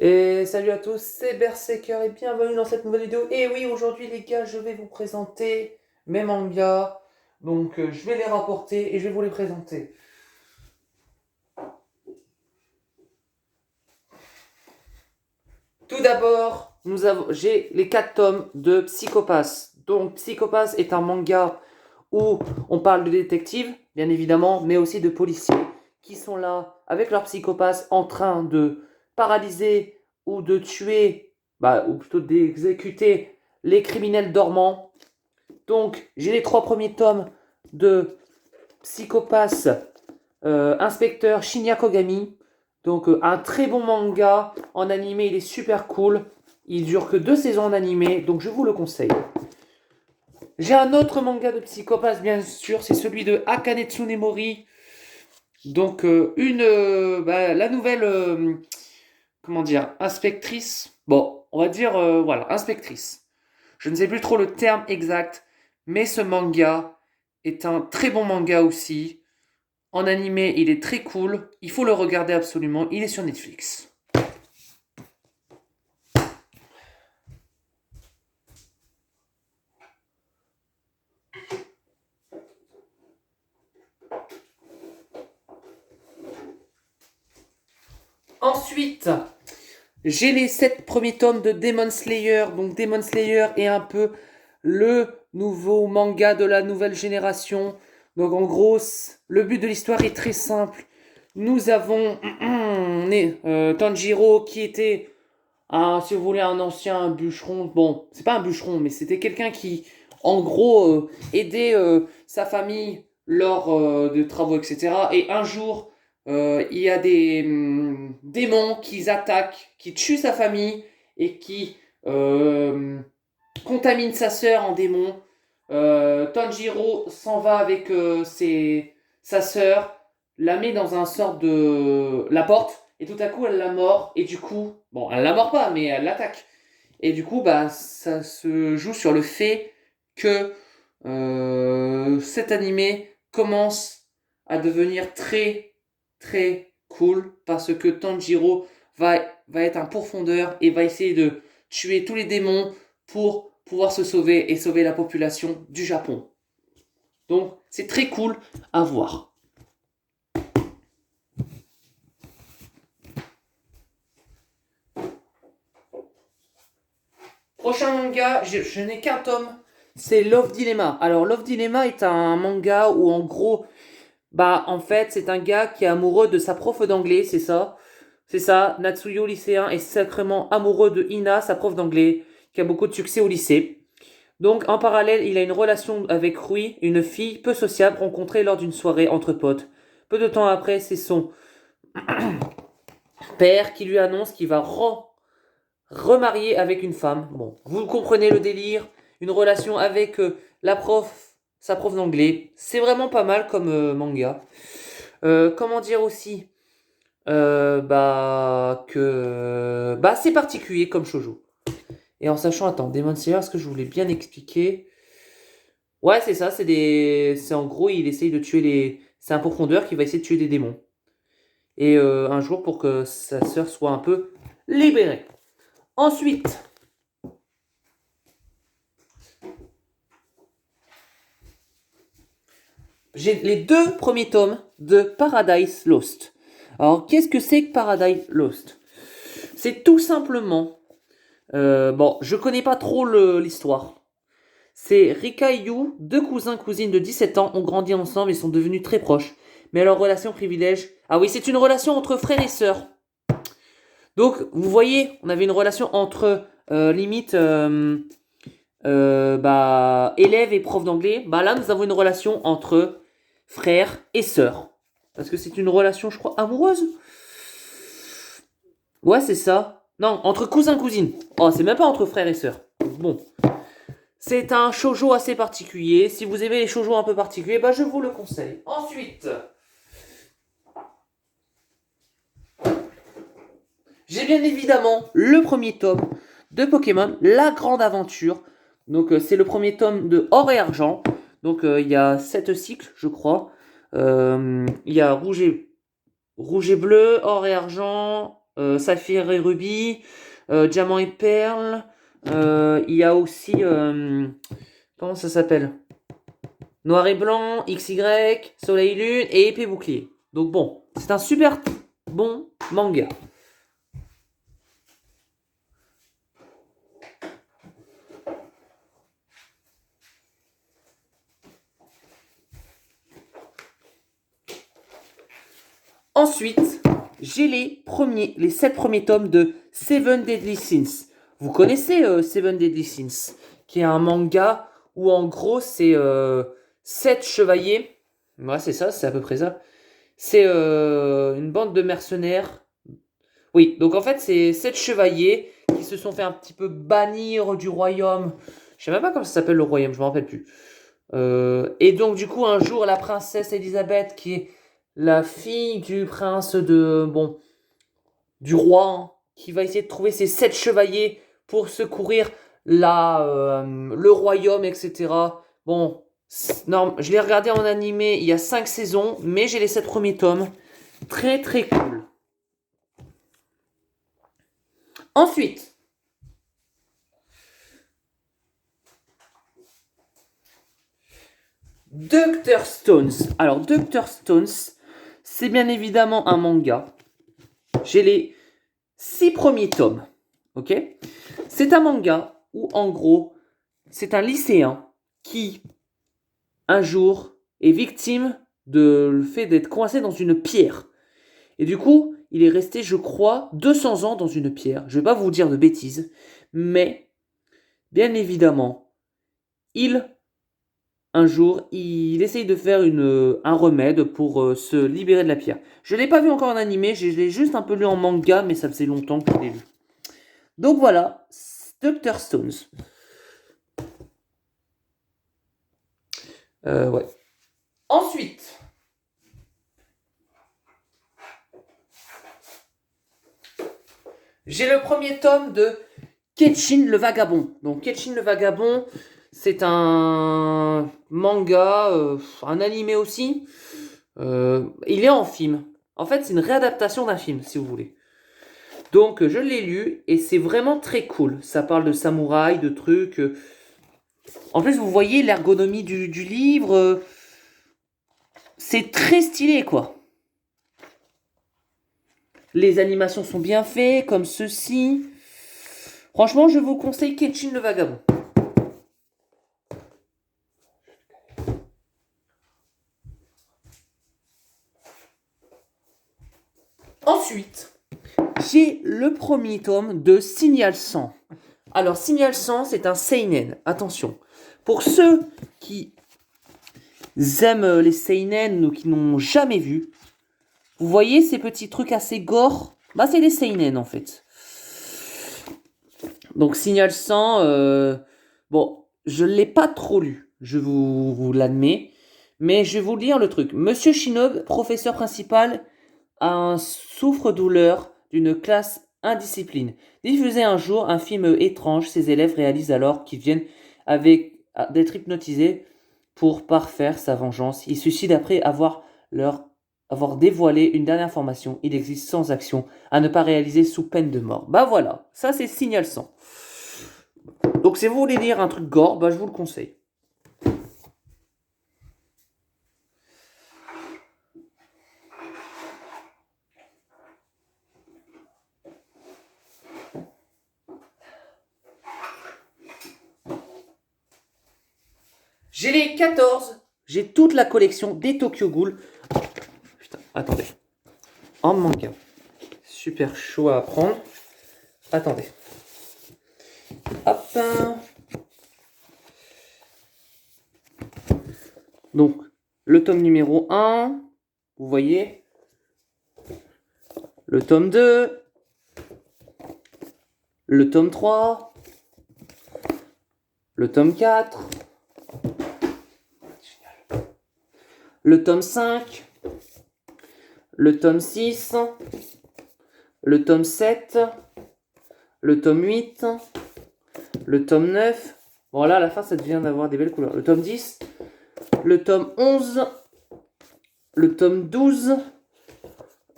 Et salut à tous, c'est Berserker et bienvenue dans cette nouvelle vidéo. Et oui, aujourd'hui les gars, je vais vous présenter mes mangas. Donc je vais les rapporter et je vais vous les présenter. Tout d'abord, j'ai les 4 tomes de Psychopass. Donc Psychopass est un manga où on parle de détectives, bien évidemment, mais aussi de policiers qui sont là avec leur psychopasse en train de paralyser ou de tuer, ou plutôt d'exécuter les criminels dormants. Donc j'ai les 3 premiers tomes de Psychopass Inspecteur Shinya Kogami. Donc un très bon manga en animé, il est super cool. Il dure que 2 saisons en animé, donc je vous le conseille. J'ai un autre manga de Psychopass, bien sûr, c'est celui de Akane Tsunemori. Donc la nouvelle, comment dire, inspectrice. Bon, on va dire, voilà, inspectrice. Je ne sais plus trop le terme exact, mais ce manga est un très bon manga aussi. En animé, il est très cool. Il faut le regarder absolument. Il est sur Netflix. Ensuite, j'ai les 7 premiers tomes de Demon Slayer. Donc Demon Slayer est un peu le nouveau manga de la nouvelle génération. Donc en gros, le but de l'histoire est très simple. Nous avons Tanjiro qui était, si vous voulez, un ancien bûcheron. Bon, c'est pas un bûcheron, mais c'était quelqu'un qui, en gros, aidait sa famille lors de travaux, etc. Et un jour, il y a des démons qui attaquent, qui tuent sa famille et qui contaminent sa sœur en démon. Tanjiro s'en va avec sa sœur, la met dans un sort de... la porte, et tout à coup elle la mord, et du coup, bon, elle la mord pas, mais elle l'attaque. Et du coup, ça se joue sur le fait que cet animé commence à devenir très, très cool, parce que Tanjiro va être un pourfendeur et va essayer de tuer tous les démons pour pouvoir se sauver et sauver la population du Japon. Donc, c'est très cool à voir. Prochain manga, je n'ai qu'un tome, c'est Love Dilemma. Alors, Love Dilemma est un manga où, en gros, en fait, c'est un gars qui est amoureux de sa prof d'anglais, c'est ça. C'est ça, Natsuyo, lycéen, est sacrément amoureux de Ina, sa prof d'anglais, qui a beaucoup de succès au lycée. Donc, en parallèle, il a une relation avec Rui, une fille peu sociable rencontrée lors d'une soirée entre potes. Peu de temps après, c'est son père qui lui annonce qu'il va remarier avec une femme. Bon, vous comprenez le délire. Une relation avec sa prof d'anglais. C'est vraiment pas mal comme manga. Comment dire aussi c'est particulier comme shoujo. Et en sachant, attends, Demon Slayer, est-ce que je voulais bien expliquer? Ouais, c'est ça, c'est en gros, il essaye de tuer les... C'est un profondeur qui va essayer de tuer des démons. Et un jour, pour que sa sœur soit un peu libérée. Ensuite, j'ai les 2 premiers tomes de Paradise Lost. Alors, qu'est-ce que c'est que Paradise Lost? C'est tout simplement... je connais pas trop l'histoire. C'est Rika et Yu, 2 cousins-cousines de 17 ans, ont grandi ensemble et sont devenus très proches. Mais leur relation privilège... Ah oui, c'est une relation entre frères et sœurs. Donc, vous voyez, on avait une relation entre, limite, élève et prof d'anglais. Là, nous avons une relation entre frères et sœurs. Parce que c'est une relation, je crois, amoureuse. Ouais, c'est ça. Non, entre cousins-cousines. Oh, c'est même pas entre frères et sœurs. Bon. C'est un shoujo assez particulier. Si vous aimez les shoujo un peu particuliers, je vous le conseille. Ensuite, j'ai bien évidemment le premier tome de Pokémon, La Grande Aventure. Donc c'est le premier tome de Or et Argent. Donc il y a 7 cycles, je crois. Il y a rouge et bleu, or et argent, Saphir et Rubis, Diamant et Perle. Il y a aussi, comment ça s'appelle? Noir et Blanc, XY, Soleil Lune et Épée Bouclier. Donc bon, c'est un super bon manga. Ensuite, j'ai les 7 premiers tomes de Seven Deadly Sins. Vous connaissez Seven Deadly Sins, qui est un manga où en gros c'est 7 chevaliers. Ouais, c'est ça, c'est à peu près ça. C'est une bande de mercenaires. Oui, donc en fait c'est 7 chevaliers qui se sont fait un petit peu bannir du royaume. Je sais même pas comment ça s'appelle le royaume, je me rappelle plus. Et donc du coup un jour la princesse Elisabeth qui est la fille du prince du roi, hein, qui va essayer de trouver ses 7 chevaliers pour secourir le royaume, etc. Bon, non, je l'ai regardé en animé, il y a 5 saisons, mais j'ai les 7 premiers tomes. Très très cool. Ensuite, Dr. Stones. Alors, Dr. Stones, c'est bien évidemment un manga. J'ai les 6 premiers tomes. Ok? C'est un manga où, en gros, c'est un lycéen qui, un jour, est victime de le fait d'être coincé dans une pierre. Et du coup, il est resté, je crois, 200 ans dans une pierre. Je ne vais pas vous dire de bêtises, mais, bien évidemment, un jour, il essaye de faire un remède pour se libérer de la pierre. Je ne l'ai pas vu encore en animé, je l'ai juste un peu lu en manga, mais ça faisait longtemps que je l'ai lu. Donc voilà, Dr. Stones. Ouais. Ensuite, j'ai le premier tome de Kenshin le Vagabond. Donc Kenshin le Vagabond, c'est un manga, un animé aussi. Il est en film. En fait, c'est une réadaptation d'un film, si vous voulez. Donc, je l'ai lu et c'est vraiment très cool. Ça parle de samouraï, de trucs. En plus, vous voyez l'ergonomie du livre. C'est très stylé, quoi. Les animations sont bien faites, comme ceci. Franchement, je vous conseille Kenshin le Vagabond. Ensuite, j'ai le premier tome de Signal 100. Alors, Signal 100, c'est un seinen. Attention. Pour ceux qui aiment les seinen ou qui n'ont jamais vu, vous voyez ces petits trucs assez gore? Bah, c'est des seinen en fait. Donc, Signal 100, bon, je ne l'ai pas trop lu, je vous l'admets. Mais je vais vous lire le truc. Monsieur Shinob, professeur principal, a un souffre-douleur d'une classe indiscipline. Diffusé un jour un film étrange, ses élèves réalisent alors qu'ils viennent d'être hypnotisés pour parfaire sa vengeance. Ils suicident après avoir dévoilé une dernière information. Il existe sans action à ne pas réaliser sous peine de mort. Bah voilà, ça c'est Signal 100. Donc si vous voulez lire un truc gore, bah je vous le conseille. J'ai les 14, j'ai toute la collection des Tokyo Ghoul. Putain, attendez. En manga. Super chaud à prendre. Attendez. Hop. Donc, le tome numéro 1, vous voyez. Le tome 2. Le tome 3. Le tome 4. Le tome 5. Le tome 6. Le tome 7. Le tome 8. Le tome 9. Bon, là, à la fin, ça devient d'avoir des belles couleurs. Le tome 10. Le tome 11. Le tome 12.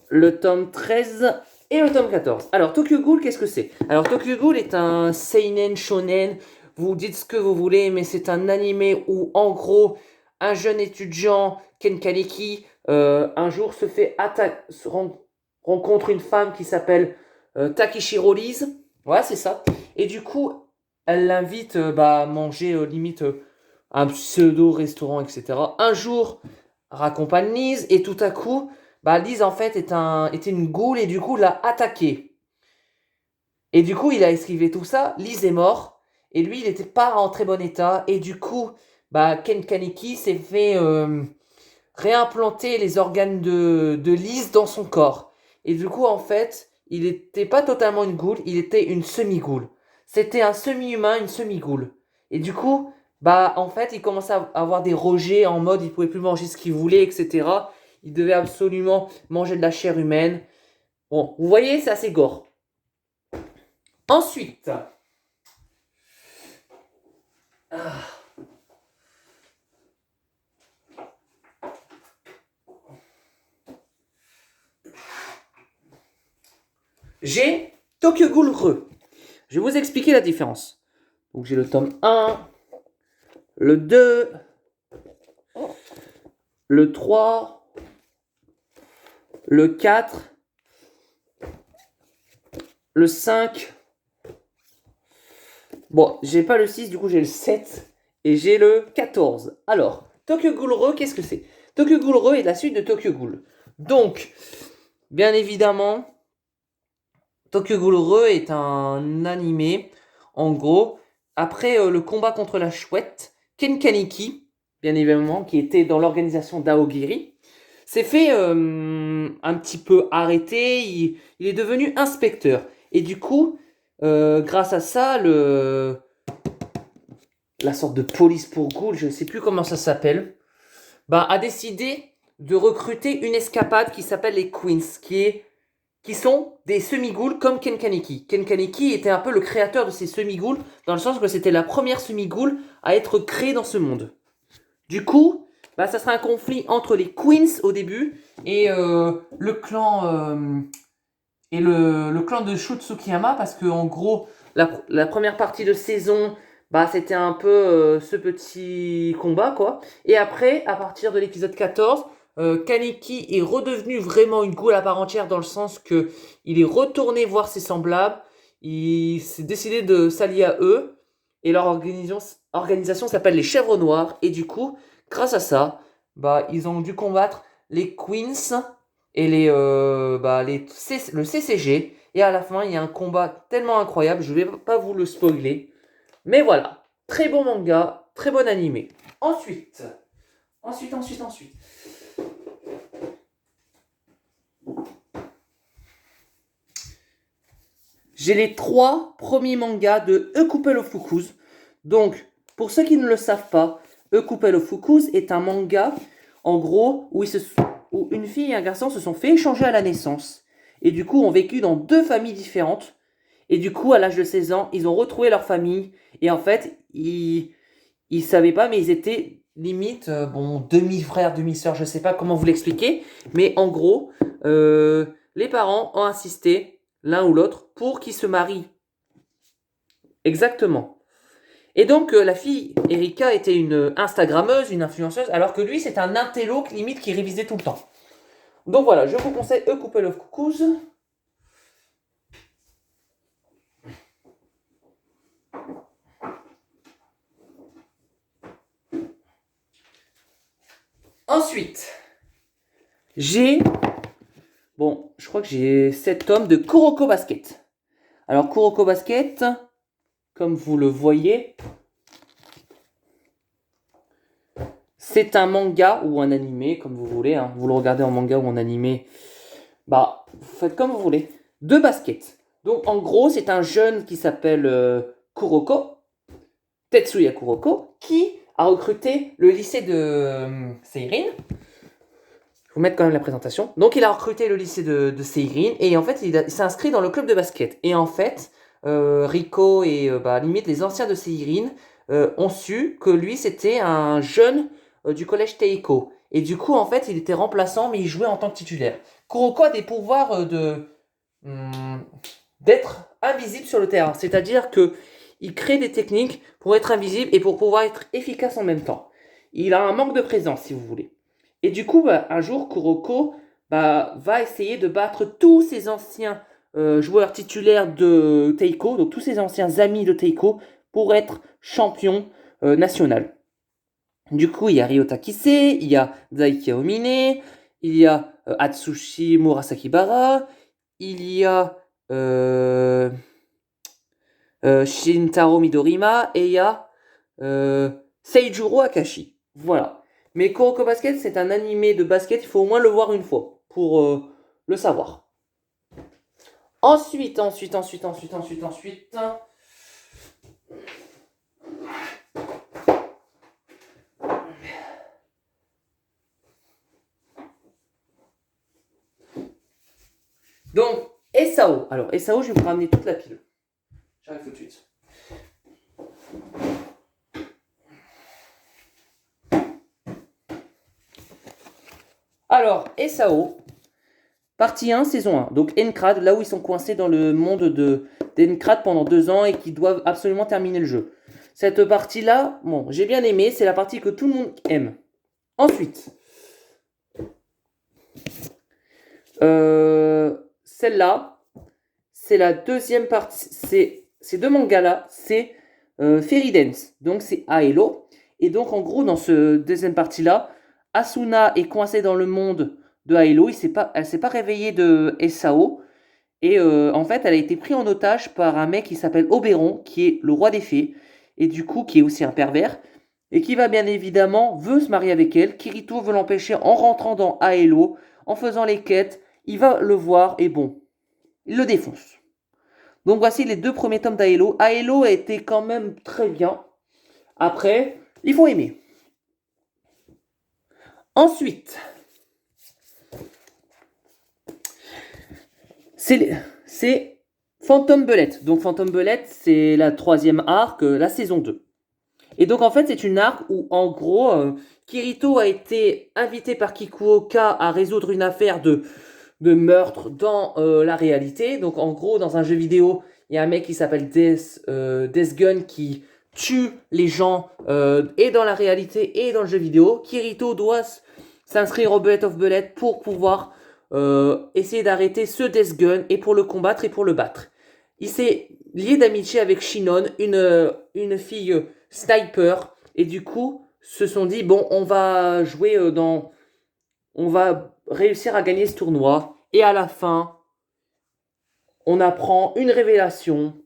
Le tome 13. Et le tome 14. Alors, Tokyo Ghoul, qu'est-ce que c'est? Alors, Tokyo Ghoul est un seinen shonen. Vous dites ce que vous voulez, mais c'est un animé où, en gros, un jeune étudiant, Ken Kaneki, un jour rencontre une femme qui s'appelle Takeshiro Lise. Ouais, c'est ça. Et du coup, elle l'invite à manger limite un pseudo-restaurant, etc. Un jour, raccompagne Lise, et tout à coup, Lise en fait était une ghoul et du coup l'a attaqué. Et du coup, il a esquivé tout ça. Lise est mort et lui, il n'était pas en très bon état. Et du coup, Ken Kaneki s'est fait réimplanter les organes de Lise dans son corps. Et du coup, en fait, il n'était pas totalement une ghoul, il était une semi-ghoul. C'était un semi-humain, une semi-ghoul. Et du coup, en fait, il commençait à avoir des rejets en mode il pouvait plus manger ce qu'il voulait, etc. Il devait absolument manger de la chair humaine. Bon, vous voyez, c'est assez gore. Ensuite, j'ai Tokyo Ghoul Re. Je vais vous expliquer la différence. Donc j'ai le tome 1, le 2, le 3, le 4, le 5. Bon, j'ai pas le 6, du coup j'ai le 7 et j'ai le 14. Alors, Tokyo Ghoul Re, qu'est-ce que c'est? Tokyo Ghoul Re est la suite de Tokyo Ghoul. Donc, bien évidemment, Tokyo Ghoul Re est un animé, en gros, après le combat contre la chouette, Ken Kaneki, bien évidemment, qui était dans l'organisation d'Aogiri, s'est fait un petit peu arrêter, il est devenu inspecteur. Et du coup, grâce à ça, la sorte de police pour ghouls, je ne sais plus comment ça s'appelle, a décidé de recruter une escapade qui s'appelle les Queens, qui sont des semi-ghouls comme Ken Kaneki. Ken Kaneki était un peu le créateur de ces semi-ghouls, dans le sens que c'était la première semi-ghoul à être créée dans ce monde. Du coup, ça sera un conflit entre les Queens au début et le clan le clan de Shutsukiyama, parce que en gros, la première partie de saison, c'était un peu ce petit combat, quoi. Et après, à partir de l'épisode 14, Kaneki est redevenu vraiment une ghoul à part entière, dans le sens que il est retourné voir ses semblables, il s'est décidé de s'allier à eux, et leur organisation s'appelle les Chèvres Noires, et du coup, grâce à ça, ils ont dû combattre les Queens et le CCG. Et à la fin, il y a un combat tellement incroyable, je vais pas vous le spoiler. Mais voilà, très bon manga, très bon animé. Ensuite. J'ai les 3 premiers mangas de A Couple of Cuckoos. Donc, pour ceux qui ne le savent pas, A Couple of Cuckoos est un manga, en gros, où une fille et un garçon se sont fait échanger à la naissance. Et du coup, ont vécu dans 2 familles différentes. Et du coup, à l'âge de 16 ans, ils ont retrouvé leur famille. Et en fait, ils savaient pas, mais ils étaient limite, demi-frères, demi-sœurs, je sais pas comment vous l'expliquer. Mais en gros, les parents ont insisté, l'un ou l'autre, pour qu'ils se marient. Exactement. Et donc, la fille, Erika, était une Instagrammeuse, une influenceuse, alors que lui, c'est un intello limite qui révisait tout le temps. Donc voilà, je vous conseille A Couple of Cuckoos. Ensuite, je crois que j'ai 7 tomes de Kuroko Basket. Alors, Kuroko Basket, comme vous le voyez, c'est un manga ou un animé, comme vous voulez. Hein. Vous le regardez en manga ou en animé, vous faites comme vous voulez. De basket. Donc, en gros, c'est un jeune qui s'appelle Kuroko, Tetsuya Kuroko, qui a recruté le lycée de Seirin. Je vais vous mettre quand même la présentation. Donc, il a recruté le lycée de Seirin et en fait, il s'est inscrit dans le club de basket. Et en fait, Rico et limite les anciens de Seirin ont su que lui, c'était un jeune du collège Teiko. Et du coup, en fait, il était remplaçant, mais il jouait en tant que titulaire. Kuroko a des pouvoirs d'être invisible sur le terrain. C'est-à-dire qu'il crée des techniques pour être invisible et pour pouvoir être efficace en même temps. Il a un manque de présence, si vous voulez. Et du coup, un jour, Kuroko va essayer de battre tous ses anciens joueurs titulaires de Teiko, donc tous ses anciens amis de Teiko, pour être champion national. Du coup, il y a Ryota Kise, il y a Daiki Omine, il y a Atsushi Murasakibara, il y a Shintaro Midorima et il y a Seijuro Akashi. Voilà. Mais Kuroko Basket, c'est un animé de basket, il faut au moins le voir une fois pour le savoir. Ensuite. Donc, SAO. Alors, SAO, je vais vous ramener toute la pile. J'arrive tout de suite. Alors, SAO, partie 1, saison 1. Donc, Encrad, là où ils sont coincés dans le monde d'Encrad pendant 2 ans et qui doivent absolument terminer le jeu. Cette partie-là, bon, j'ai bien aimé, c'est la partie que tout le monde aime. Ensuite, celle-là, c'est la deuxième partie. Ces deux mangas-là, c'est Fairy Dance. Donc, c'est Aelo. Et donc, en gros, dans ce deuxième partie-là, Asuna est coincée dans le monde de Aelo. Elle s'est pas réveillée de SAO. Et en fait, elle a été prise en otage par un mec qui s'appelle Oberon, qui est le roi des fées. Et du coup, qui est aussi un pervers. Et qui va bien évidemment, veut se marier avec elle. Kirito veut l'empêcher en rentrant dans Aelo, en faisant les quêtes. Il va le voir et bon, il le défonce. Donc voici les 2 premiers tomes d'Aelo. Aelo a été quand même très bien. Après, il faut aimer. Ensuite, c'est Phantom Bullet. Donc Phantom Bullet, c'est la 3e arc, la saison 2. Et donc en fait, c'est une arc où en gros, Kirito a été invité par Kikuoka à résoudre une affaire de meurtre dans la réalité. Donc en gros, dans un jeu vidéo, il y a un mec qui s'appelle Death Gun qui tue les gens et dans la réalité et dans le jeu vidéo. Kirito doit s'inscrire au Bullet of Bullet pour pouvoir essayer d'arrêter ce Death Gun et pour le combattre et pour le battre. Il s'est lié d'amitié avec Shinon, une fille sniper, et du coup, se sont dit, bon, on va jouer on va réussir à gagner ce tournoi. Et à la fin, on apprend une révélation.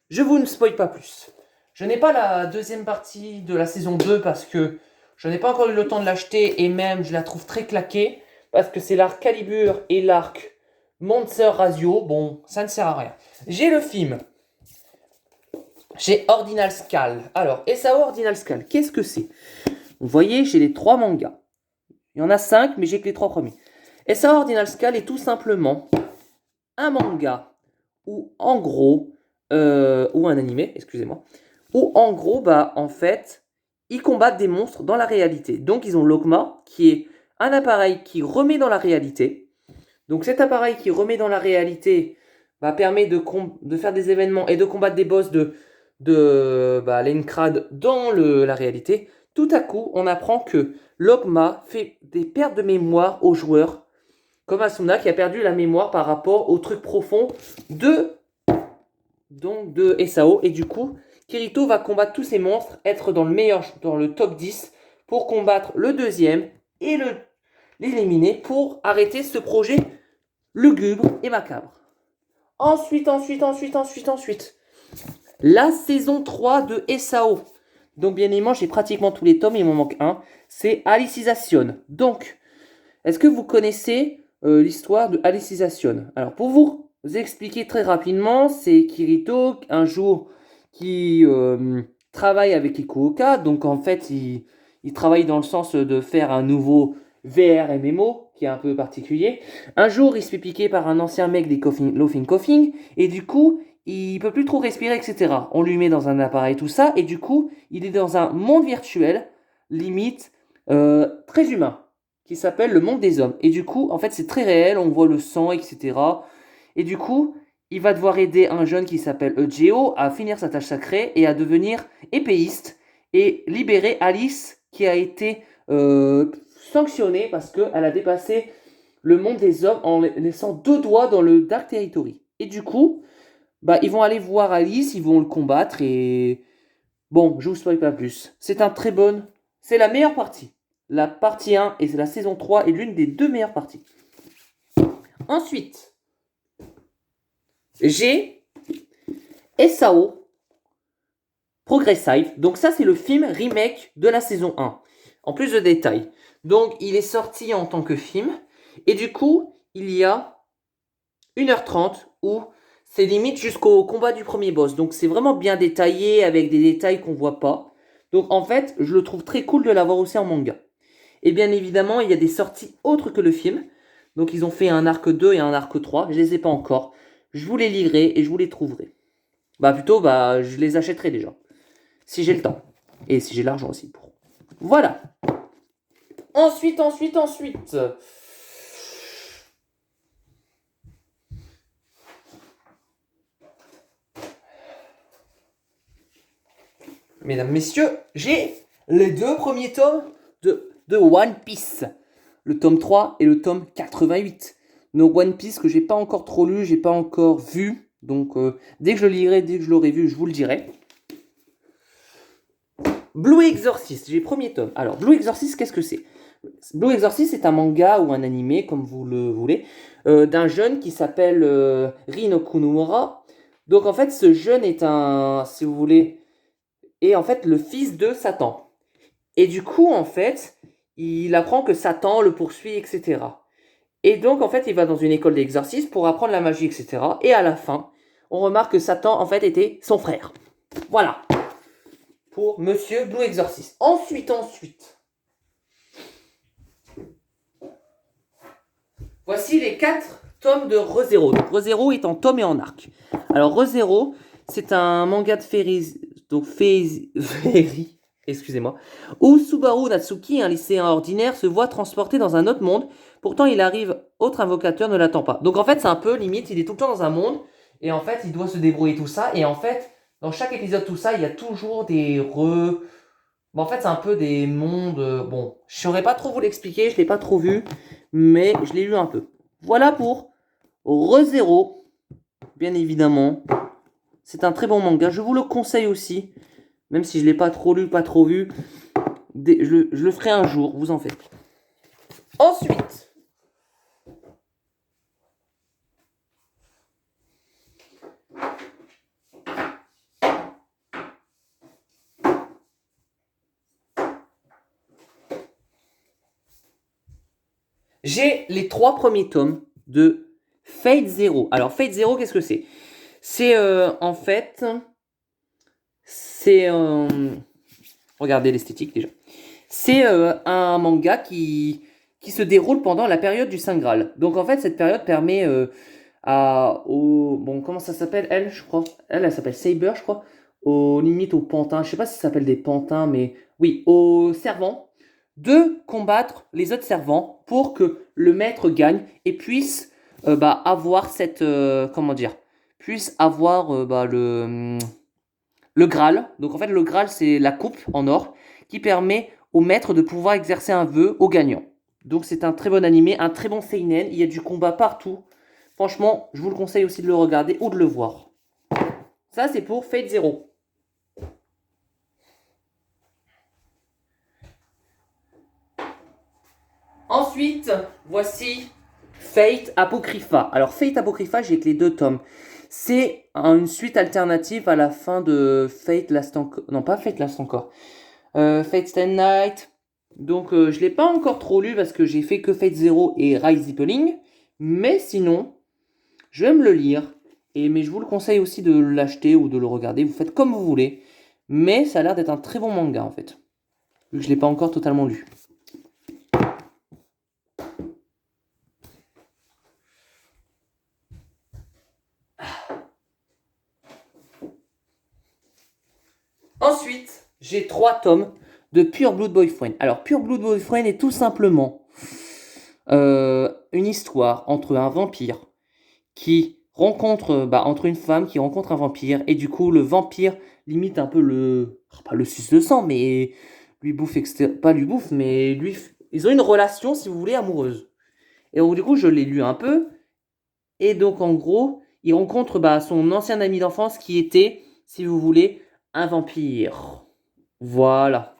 Je vous ne spoil pas plus. Je n'ai pas la deuxième partie de la saison 2 parce que je n'ai pas encore eu le temps de l'acheter et même je la trouve très claquée parce que c'est l'arc Calibur et l'arc Monster Razio. Bon, ça ne sert à rien. J'ai le film. J'ai Ordinal Skull. Alors, SAO Ordinal Skull, qu'est-ce que c'est? Vous voyez, j'ai les 3 mangas. Il y en a 5, mais j'ai que les 3 premiers. SAO Ordinal Skull est tout simplement un manga où, en gros, ou un animé, excusez-moi, où, en gros, en fait, ils combattent des monstres dans la réalité. Donc, ils ont Lokma, qui est un appareil qui remet dans la réalité. Donc, cet appareil qui remet dans la réalité permet de faire des événements et de combattre des boss de l'Encrad dans la réalité. Tout à coup, on apprend que Lokma fait des pertes de mémoire aux joueurs, comme Asuna qui a perdu la mémoire par rapport au truc profond de SAO. Et du coup, Kirito va combattre tous ces monstres, être dans le top 10 pour combattre le deuxième et l'éliminer pour arrêter ce projet lugubre et macabre. Ensuite. La saison 3 de SAO. Donc bien évidemment, j'ai pratiquement tous les tomes, il m'en manque un. C'est Alicization. Donc, est-ce que vous connaissez l'histoire de Alicization? Alors pour vous expliquer très rapidement, c'est Kirito, un jour, qui travaille avec Kikuoka. Donc en fait, il travaille dans le sens de faire un nouveau VR MMO, qui est un peu particulier. Un jour, il se fait piquer par un ancien mec des Laughing Coughing, et du coup, il peut plus trop respirer, etc. On lui met dans un appareil tout ça, et du coup, il est dans un monde virtuel, limite, très humain, qui s'appelle le monde des hommes. Et du coup, en fait, c'est très réel, on voit le sang, etc. Et du coup, il va devoir aider un jeune qui s'appelle Geo à finir sa tâche sacrée et à devenir épéiste et libérer Alice qui a été sanctionnée parce qu'elle a dépassé le monde des hommes en laissant 2 doigts dans le Dark Territory. Et du coup, bah, ils vont aller voir Alice, ils vont le combattre et... Bon, je vous spoil pas plus. C'est un très bon... C'est la meilleure partie. La partie 1 et la saison 3 est l'une des 2 meilleures parties. Ensuite, j'ai SAO Progressive. Donc ça, c'est le film remake de la saison 1. En plus de détails. Donc, il est sorti en tant que film. Et du coup, il y a 1h30 où c'est limite jusqu'au combat du premier boss. Donc, c'est vraiment bien détaillé avec des détails qu'on voit pas. Donc, en fait, je le trouve très cool de l'avoir aussi en manga. Et bien évidemment, il y a des sorties autres que le film. Donc, ils ont fait un arc 2 et un arc 3. Je les ai pas encore. Je vous les lirai et je vous les trouverai. Bah, plutôt, bah, je les achèterai déjà. Si j'ai le temps. Et si j'ai l'argent aussi pour. Voilà. Ensuite. Mesdames, messieurs, j'ai les 2 premiers tomes de One Piece. Le tome 3 et le tome 88. Donc One Piece que j'ai pas encore trop lu, j'ai pas encore vu. Donc dès que je le lirai, dès que je l'aurai vu, je vous le dirai. Blue Exorcist, j'ai le premier tome. Alors Blue Exorcist, qu'est-ce que c'est? Blue Exorcist, c'est un manga ou un animé, comme vous le voulez, d'un jeune qui s'appelle Rin Okumura. Donc en fait, ce jeune est un, si vous voulez, est en fait le fils de Satan. Et du coup, en fait, il apprend que Satan le poursuit, etc. Et donc, en fait, il va dans une école d'exorcisme pour apprendre la magie, etc. Et à la fin, on remarque que Satan, en fait, était son frère. Voilà. Pour Monsieur Blue Exorcist. Ensuite. Voici les 4 tomes de ReZero. Donc, ReZero est en tome et en arc. Alors, ReZero, c'est un manga de féerie, excusez-moi, où Subaru Natsuki, un lycéen ordinaire, se voit transporté dans un autre monde. Pourtant, il arrive, autre invocateur ne l'attend pas. Donc, en fait, c'est un peu limite, il est tout le temps dans un monde, et en fait, il doit se débrouiller tout ça, et en fait, dans chaque épisode, tout ça, il y a toujours des Bon, en fait, c'est un peu des mondes... Bon, je saurais pas trop vous l'expliquer, je l'ai pas trop vu, mais je l'ai lu un peu. Voilà pour ReZero, bien évidemment. C'est un très bon manga, je vous le conseille aussi, même si je l'ai pas trop lu, pas trop vu. Je le ferai un jour, vous en faites. Ensuite, j'ai les 3 premiers tomes de Fate Zero. Alors, Fate Zero, qu'est-ce que c'est? C'est en fait... C'est... regardez l'esthétique déjà. C'est un manga qui se déroule pendant la période du Saint Graal. Donc en fait, cette période permet bon, comment ça s'appelle, elle, je crois. Elle s'appelle Saber, je crois. Aux limites aux pantins. Je sais pas si ça s'appelle des pantins, mais oui, aux servants, de combattre les autres servants pour que le maître gagne et puisse avoir cette... comment dire? Puisse avoir le Graal. Donc en fait, le Graal, c'est la coupe en or qui permet au maître de pouvoir exercer un vœu au gagnant. Donc c'est un très bon animé, un très bon seinen. Il y a du combat partout. Franchement, je vous le conseille aussi de le regarder ou de le voir. Ça, c'est pour Fate Zero. Ensuite, voici Fate Apocrypha. Alors, Fate Apocrypha, j'ai que les 2 tomes. C'est une suite alternative à la fin de Fate Last Encore. Non, pas Fate Last Encore. Fate Stay Night. Donc, je ne l'ai pas encore trop lu parce que j'ai fait que Fate Zero et Rise Zippling. Mais sinon, je vais me le lire. Mais je vous le conseille aussi de l'acheter ou de le regarder. Vous faites comme vous voulez. Mais ça a l'air d'être un très bon manga en fait. Vu que je ne l'ai pas encore totalement lu. Ensuite, j'ai 3 tomes de Pure Blood Boyfriend. Alors, Pure Blood Boyfriend est tout simplement une histoire entre un vampire qui rencontre entre une femme qui rencontre un vampire et du coup le vampire limite un peu pas le suce de sang mais lui bouffe pas lui bouffe mais lui ils ont une relation si vous voulez amoureuse. Et donc du coup je l'ai lu un peu et donc en gros il rencontre son ancien ami d'enfance qui était si vous voulez un vampire. Voilà.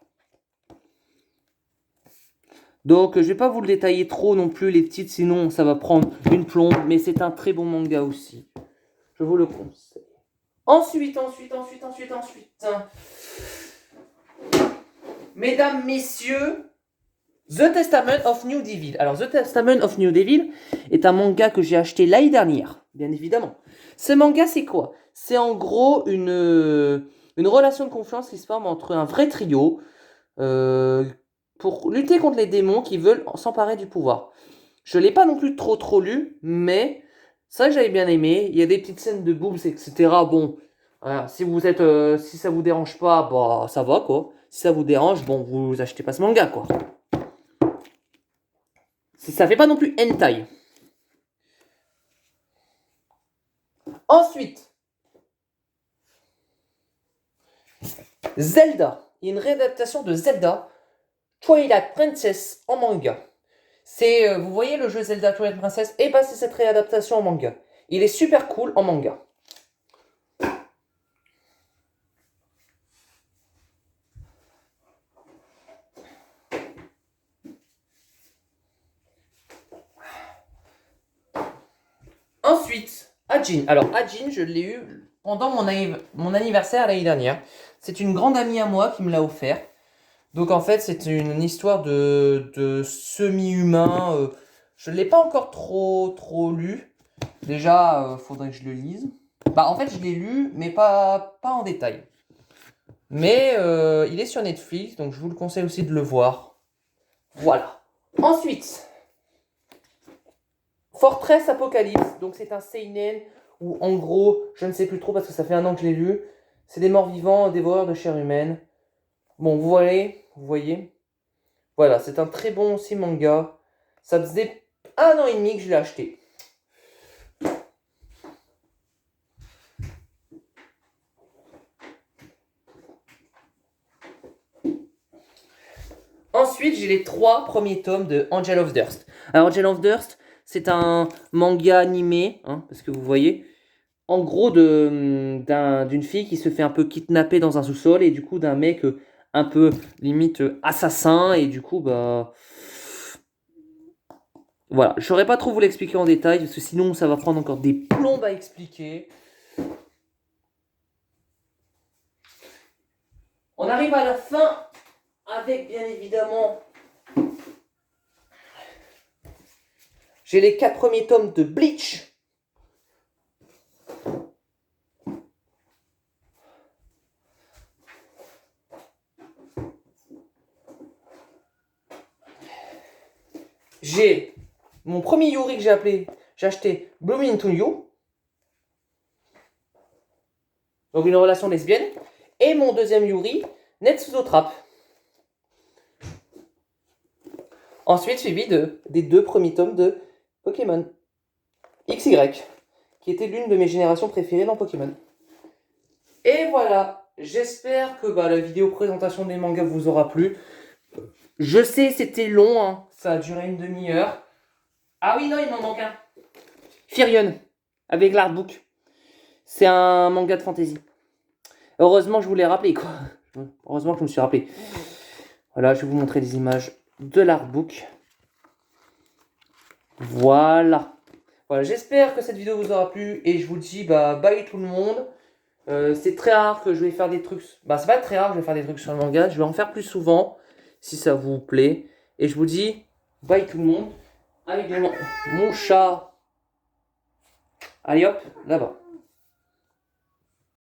Donc je vais pas vous le détailler trop non plus les titres sinon ça va prendre une plombe mais c'est un très bon manga aussi. Je vous le conseille. Ensuite. Mesdames, messieurs, The Testament of New Devil. Alors, The Testament of New Devil est un manga que j'ai acheté l'année dernière, bien évidemment. Ce manga, c'est quoi? C'est en gros une relation de confiance qui se forme entre un vrai trio pour lutter contre les démons qui veulent s'emparer du pouvoir. Je ne l'ai pas non plus trop lu, mais c'est vrai que j'avais bien aimé. Il y a des petites scènes de boobs, etc. Bon, voilà, si ça vous dérange pas, bah ça va quoi. Si ça vous dérange, bon, vous achetez pas ce manga quoi. Ça fait pas non plus hentai. Ensuite, Zelda. Il y a une réadaptation de Zelda, Twilight Princess en manga. Vous voyez le jeu Zelda Twilight Princess? Et bah c'est cette réadaptation en manga. Il est super cool en manga. Ensuite, Ajin. Alors Ajin, je l'ai eu pendant mon anniversaire l'année dernière. C'est une grande amie à moi qui me l'a offert. Donc en fait, c'est une histoire de semi-humain. Je ne l'ai pas encore trop lu. Déjà, faudrait que je le lise. En fait, je l'ai lu, mais pas en détail. Mais il est sur Netflix, donc je vous le conseille aussi de le voir. Voilà. Ensuite, Fortress Apocalypse. Donc c'est un seinen où en gros, je ne sais plus trop parce que ça fait un an que je l'ai lu. C'est des morts vivants, dévoreurs de chair humaine. Bon, vous voyez. Voilà, c'est un très bon aussi manga. Ça faisait 1 an et demi que je l'ai acheté. Ensuite, j'ai les 3 premiers tomes de Angel of Dust. Alors, Angel of Dust, c'est un manga animé, parce que vous voyez, en gros d'une fille qui se fait un peu kidnapper dans un sous-sol et du coup d'un mec un peu limite assassin et du coup voilà, je saurais pas trop vous l'expliquer en détail parce que sinon ça va prendre encore des plombes à expliquer. On arrive à la fin avec bien évidemment j'ai les 4 premiers tomes de Bleach. J'ai mon premier Yuri que j'ai acheté Blooming to You. Donc une relation lesbienne. Et mon deuxième Yuri, Netsuzo Trap. Ensuite suivi des 2 premiers tomes de Pokémon XY, qui était l'une de mes générations préférées dans Pokémon. Et voilà, j'espère que la vidéo présentation des mangas vous aura plu. Je sais, c'était long, ça a duré une demi-heure. Ah oui, non, il m'en manque un. Firion, avec l'artbook. C'est un manga de fantasy. Heureusement, je vous l'ai rappelé, quoi. Heureusement que je me suis rappelé. Voilà, je vais vous montrer des images de l'artbook. Voilà. Voilà, j'espère que cette vidéo vous aura plu. Et je vous dis, bye tout le monde. C'est très rare que je vais faire des trucs... c'est pas très rare que je vais faire des trucs sur le manga. Je vais en faire plus souvent, si ça vous plaît. Et je vous dis, bye tout le monde. Avec mon chat. Allez hop, là-bas.